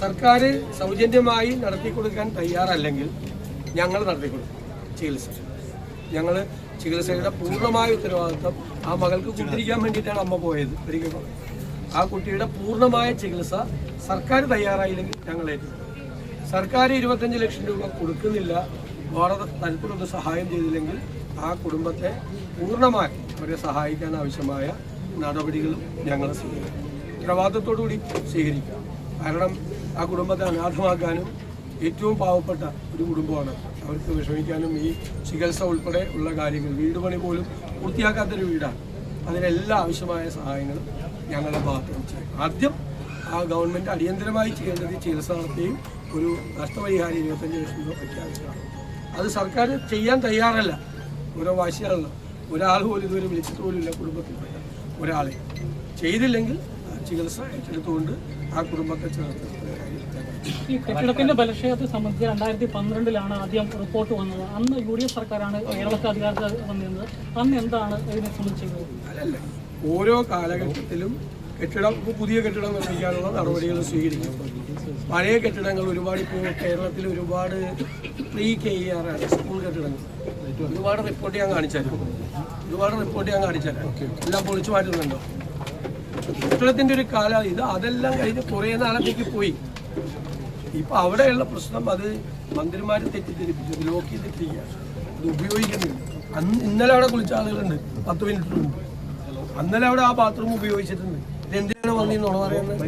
സർക്കാർ സൗജന്യമായി നടത്തിക്കൊടുക്കാൻ തയ്യാറല്ലെങ്കിൽ ഞങ്ങൾ നടത്തിക്കൊടുക്കും ചികിത്സ. ഞങ്ങൾ ചികിത്സയുടെ പൂർണ്ണമായ ഉത്തരവാദിത്വം ആ മകൾക്ക് കുത്തിരിക്കാൻ വേണ്ടിയിട്ടാണ് അമ്മ പോയത്. ഒരിക്കലും ആ കുട്ടിയുടെ പൂർണ്ണമായ ചികിത്സ സർക്കാർ തയ്യാറായില്ലെങ്കിൽ ഞങ്ങൾ ഏറ്റെടുക്കും. സർക്കാർ 25 ലക്ഷം രൂപ കൊടുക്കുന്നില്ല, വേറെ തരത്തിലൊന്ന് സഹായം ചെയ്തില്ലെങ്കിൽ ആ കുടുംബത്തെ പൂർണ്ണമായി അവരെ സഹായിക്കാൻ ആവശ്യമായ നടപടികളും ഞങ്ങൾ സ്വീകരിക്കും, ഉത്തരവാദിത്വത്തോടുകൂടി സ്വീകരിക്കുക. കാരണം ആ കുടുംബത്തെ അനാഥമാക്കാനും ഏറ്റവും പാവപ്പെട്ട ഒരു കുടുംബമാണ്. അവർക്ക് വിഷമിക്കാനും ഈ ചികിത്സ ഉൾപ്പെടെ ഉള്ള കാര്യങ്ങൾ, വീട് പണി പോലും പൂർത്തിയാക്കാത്തൊരു വീടാണ്. അതിനെല്ലാം ആവശ്യമായ സഹായങ്ങളും ഞങ്ങളുടെ ഭാഗത്ത് നിന്ന് ചെയ്യും. ആദ്യം ആ ഗവൺമെൻറ് അടിയന്തരമായി ചെയ്യേണ്ടത് ചികിത്സ നടത്തുകയും ഒരു നഷ്ടപരിഹാരം 25 ലക്ഷം രൂപ പ്രഖ്യാപിച്ചതാണ്. അത് സർക്കാർ ചെയ്യാൻ തയ്യാറല്ല. ഓരോ വാശിയാണല്ലോ. ഒരാൾ പോലും ഇതുവരെ വിളിച്ചിട്ട് പോലുമില്ല കുടുംബത്തിൽപ്പെട്ട ഒരാളെ. ചെയ്തില്ലെങ്കിൽ ചികിത്സ ഏറ്റെടുത്തുകൊണ്ട് ആ കുടുംബത്തെ ചേർത്ത്. ഈ കെട്ടിടത്തിന്റെ ബലക്ഷയത്തെ സംബന്ധിച്ച് 2012 ആദ്യം റിപ്പോർട്ട് വന്നത്. അന്ന് UDF സർക്കാരാണ് കേരളത്തിൽ അധികാരത്തിൽ വന്നിരുന്നത്. അന്ന് എന്താണ് ഇതിനെ സംബന്ധിച്ചത്? അല്ലല്ല, ഓരോ കാലഘട്ടത്തിലും പുതിയ കെട്ടിടം നിർമ്മിക്കാനുള്ള നടപടികൾ സ്വീകരിക്കും. പഴയ കെട്ടിടങ്ങൾ ഒരുപാട്, ഇപ്പോൾ കേരളത്തിൽ ഒരുപാട് KER സ്കൂൾ കെട്ടിടങ്ങൾ ഒരുപാട് റിപ്പോർട്ട് ഞാൻ കാണിച്ചാലും എല്ലാം പൊളിച്ചു മാറ്റുന്നുണ്ടോ? കെട്ടിടത്തിൻ്റെ ഒരു കാലം ഇത്. അതെല്ലാം കഴിഞ്ഞ് കുറേ നാളത്തേക്ക് പോയി. ഇപ്പം അവിടെയുള്ള പ്രശ്നം അത് മന്ത്രിമാർ തെറ്റിദ്ധരിപ്പിച്ചു, ലോക്ക് ചെയ്തിട്ടിരിക്കുകയാണ്. അത് ഉപയോഗിക്കുന്നില്ല. ഇന്നലെ അവിടെ കുളിച്ച ആളുകളുണ്ട് 10 മിനിറ്റ് മുമ്പ്. അന്നലെ അവിടെ ആ ബാത്റൂം ഉപയോഗിച്ചിട്ടുണ്ട്. എന്തിനാണ് വന്നിന്ന് നുണ പറയുന്നത്?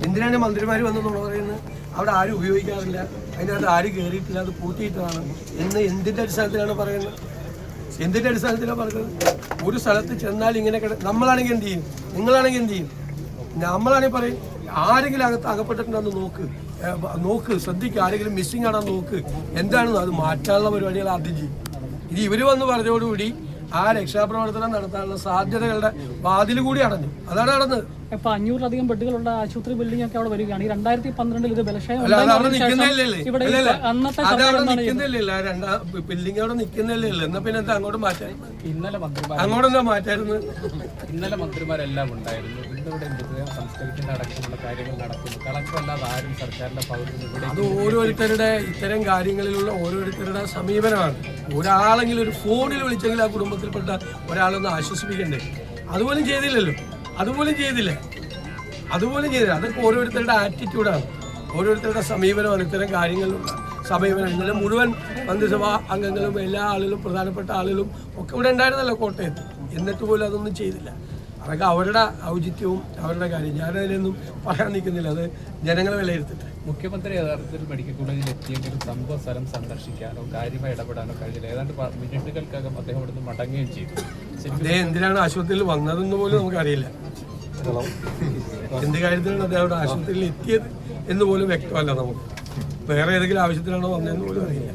എന്തിനാണ് മന്ത്രിമാർ വന്ന് നുണ പറയുന്നത്? അവിടെ ആരും ഉപയോഗിക്കാറില്ല, അതിനകത്ത് ആരും കയറിയിട്ടില്ല, അത് പൂട്ടിയിട്ടതാണ് എന്ന് എന്തിൻ്റെ അടിസ്ഥാനത്തിലാണ് പറയുന്നത്? എന്തിൻ്റെ അടിസ്ഥാനത്തിലാണ് പറയുന്നത്? ഒരു സ്ഥലത്ത് ചെന്നാൽ ഇങ്ങനെ നമ്മളാണെങ്കിൽ എന്ത് ചെയ്യും? നിങ്ങളാണെങ്കിൽ എന്ത് ചെയ്യും? നമ്മളാണെങ്കിൽ പറയും ആരെങ്കിലും അകപ്പെട്ടിട്ടുണ്ടെന്ന് നോക്ക്, ശ്രദ്ധിക്കുക. ആരെങ്കിലും മിസ്സിംഗ് ആണെന്ന് നോക്ക്. എന്താണെന്ന് അത് മാറ്റാനുള്ള പരിപാടികൾ ആദ്യം ചെയ്യും. ഇത് ഇവർ വന്ന് പറഞ്ഞതോടുകൂടി ആ രക്ഷാപ്രവർത്തനം നടത്താനുള്ള സാധ്യതകളുടെ വാതിൽ കൂടി അടഞ്ഞു. അതാണ് നടന്നത്. ഇപ്പൊ 500-ലധികം ബെഡുകളുള്ള ആശുപത്രി ബിൽഡിംഗ് ഒക്കെ അവിടെ വരികയാണ്. 2012 ഇത് ബലക്ഷയം ബിൽഡിംഗ് അവിടെ നിൽക്കുന്നില്ലല്ലോ. എന്നാ പിന്നെ എന്താ അങ്ങോട്ട് മാറ്റാൻ? അങ്ങോട്ടെന്താ മാറ്റായിരുന്നു? ഇന്നലെ മന്ത്രിമാരെല്ലാം ഉണ്ടായിരുന്നു. ഇന്നിവിടെ സംസ്കരിക്കുന്ന അടക്കമുള്ള കാര്യങ്ങൾ നടക്കുന്നു. കളക്ടറല്ലാതെ ആരും സർക്കാരിന്റെ ഭാഗത്തുനിന്ന് അത് ഓരോരുത്തരുടെ ഇത്തരം കാര്യങ്ങളിലുള്ള ഓരോരുത്തരുടെ സമീപനമാണ്. ഒരാളെങ്കിലും ഒരു ഫോണിൽ വിളിച്ചെങ്കിൽ ആ കുടുംബത്തിൽപ്പെട്ട ഒരാളൊന്ന് ആശ്വസിപ്പിക്കണ്ടേ? അതുപോലും ചെയ്തില്ലല്ലോ. അതൊക്കെ ഓരോരുത്തരുടെ ആറ്റിറ്റ്യൂഡാണ്, ഓരോരുത്തരുടെ സമീപനമാണ്. ഇത്തരം കാര്യങ്ങളിലുള്ള സമീപനം ഇന്നലെ മുഴുവൻ മന്ത്രിസഭാ അംഗങ്ങളും എല്ലാ ആളുകളും പ്രധാനപ്പെട്ട ആളുകളും ഒക്കെ ഇവിടെ ഉണ്ടായിരുന്നല്ലോ കോട്ടയത്ത്. എന്നിട്ട് പോലും അതൊന്നും ചെയ്തില്ല. അതൊക്കെ അവരുടെ ഔചിത്യവും അവരുടെ കാര്യം. ഞാനതിനൊന്നും പറയാൻ നിൽക്കുന്നില്ല. അത് ജനങ്ങളെ വിലയിരുത്തിട്ട്. മുഖ്യമന്ത്രി യഥാർത്ഥത്തിൽ മെഡിക്കൽ കോളേജിൽ എത്തിയെങ്കിലും സംഭവ സ്ഥലം സന്ദർശിക്കാനോ കാര്യമായി ഇടപെടാനോ കഴിഞ്ഞില്ല. ഏതാണ്ട് മിനിറ്റുകൾക്കകം അദ്ദേഹം ഇവിടുന്ന് മടങ്ങുകയും ചെയ്തു. അദ്ദേഹം എന്തിനാണ് ആശുപത്രിയിൽ വന്നതെന്ന് പോലും നമുക്കറിയില്ല. എന്ത് കാര്യത്തിലാണ് അദ്ദേഹം അവിടെ ആശുപത്രിയിൽ എത്തിയത് എന്ന് പോലും വ്യക്തമല്ല നമുക്ക്. വേറെ ഏതെങ്കിലും ആവശ്യത്തിലാണോ വന്നതെന്ന് പോലും അറിയില്ല.